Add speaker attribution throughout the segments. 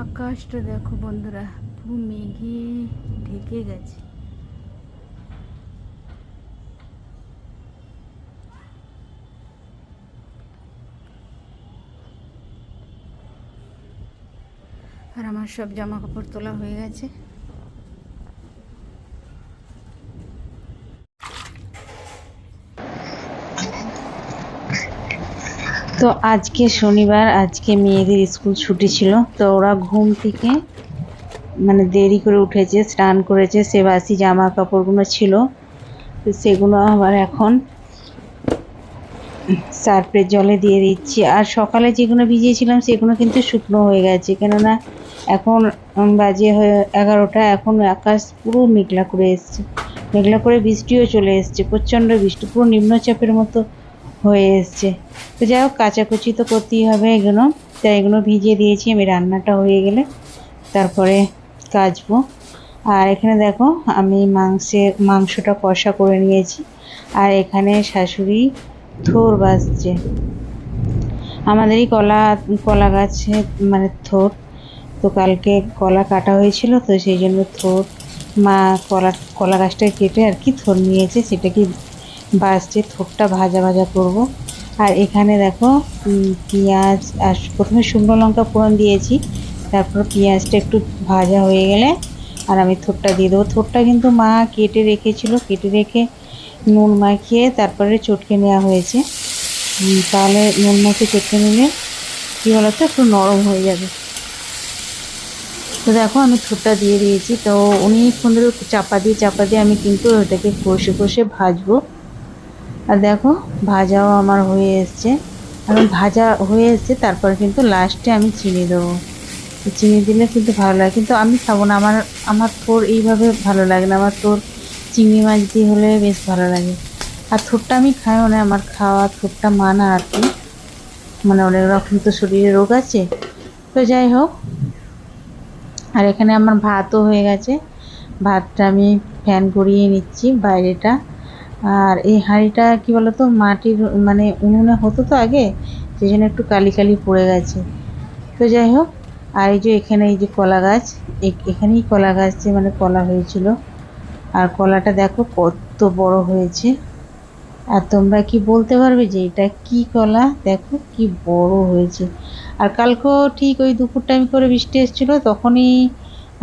Speaker 1: আকাশটা দেখো বন্ধুরা, পুরো মেঘে ঢেকে গেছে। আর আমার সব জামা কাপড় তোলা হয়ে গেছে। তো আজকে শনিবার, আজকে মেয়েদের স্কুল ছুটি ছিল। তো ওরা ঘুম থেকে দেরি করে উঠেছে, স্নান করেছে, সে বাসি জামা কাপড়গুলো ছিল, তো সেগুলো আবার এখন সার্ফের জলে দিয়ে দিচ্ছি। আর সকালে যেগুলো ভিজিয়েছিলাম সেগুলো কিন্তু শুকনো হয়ে গেছে, কেননা এখন বাজে হয়ে 11টা। এখন আকাশ পুরো মেঘলা করে এসছে, মেঘলা করে বৃষ্টিও চলে এসছে, প্রচণ্ড বৃষ্টি, পুরো নিম্নচাপের মতো হয়ে এসছে। তো যাই হোক, কাচাকুচি তো করতেই হবে এগুলো, তাই এগুলো ভিজিয়ে দিয়েছি। আমি রান্নাটা হয়ে গেলে তারপরে কাচবো। আর এখানে দেখো, আমি মাংসটা কষা করে নিয়েছি। আর এখানে শাশুড়ি থোর বাজছে। আমাদেরই কলা গাছে থোর, তো কালকে কলা কাটা হয়েছিল, তো সেই জন্য থোর মা কলা গাছটা কেটে আর কি থোর নিয়েছে, সেটাকে বাজছে। থোরটা ভাজা ভাজা করব। আর এখানে দেখো পেঁয়াজ, আর প্রথমে শুকনো লঙ্কা ফোড়ন দিয়েছি, তারপর পেঁয়াজটা একটু ভাজা হয়ে গেলে আর আমি থোরটা দিয়ে দেবো। থোরটা কিন্তু মা কেটে রেখেছিল, কেটে রেখে নুন মাখিয়ে তারপরে চটকে নেওয়া হয়েছে। তাহলে নুন মাখিয়ে চটকে নিলে কী বলতো, একটু নরম হয়ে যাবে। তো দেখো, আমি থোরটা দিয়ে দিয়েছি। তো অনেকক্ষণ ধরে চাপা দিয়ে আমি কিন্তু ওটাকে কষে কষে ভাজবো। আর দেখো, ভাজাও আমার হয়ে এসছে। এখন ভাজা হয়ে এসছে, তারপরে কিন্তু লাস্টে আমি চিনি দেবো। চিনি দিলে কিন্তু ভালো লাগে, কিন্তু আমি খাবো না। আমার থোর এইভাবে ভালো লাগে না, আমার থোর চিংড়ি মাছ দিয়ে হলে বেশ ভালো লাগে। আর থোরটা আমি খাইও না, আমার খাওয়া থোরটা মানা আর কি, অনেক রকম তো শরীরে রোগ আছে। তো যাই হোক, আর এখানে আমার ভাতও হয়ে গেছে। ভাতটা আমি ফ্যান গড়িয়ে নিচ্ছি বাইরেটা। আর এই হাঁড়িটা কি বলতো, মাটির উনুনে হতো তো আগে, সেই জন্য একটু কালি কালি পড়ে গেছে। তো যাই হোক, আর এই যে এখানে এই যে কলা গাছ, এখানেই কলা গাছে কলা হয়েছিল। আর কলাটা দেখো কত বড় হয়েছে। আর তোমরা কি বলতে পারবে যে এটা কি কলা? দেখো কি বড় হয়েছে। আর কালকেও ঠিক ওই দুপুর টাইম করে বৃষ্টি এসেছিলো, তখনই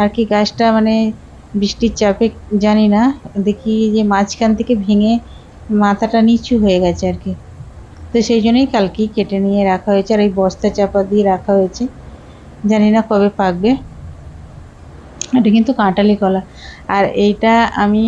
Speaker 1: আর কি গাছটা বৃষ্টির চাপে জানি না, দেখি যে মাঝখান থেকে ভেঙে মাথাটা নিচু হয়ে গেছে আর কি। তো সেই জন্যই কালকেই কেটে নিয়ে রাখা হয়েছে, আর এই বস্তা চাপা দিয়ে রাখা হয়েছে, জানি না কবে পাকবে। এটা কিন্তু কাঁঠালি কলা। আর এইটা আমি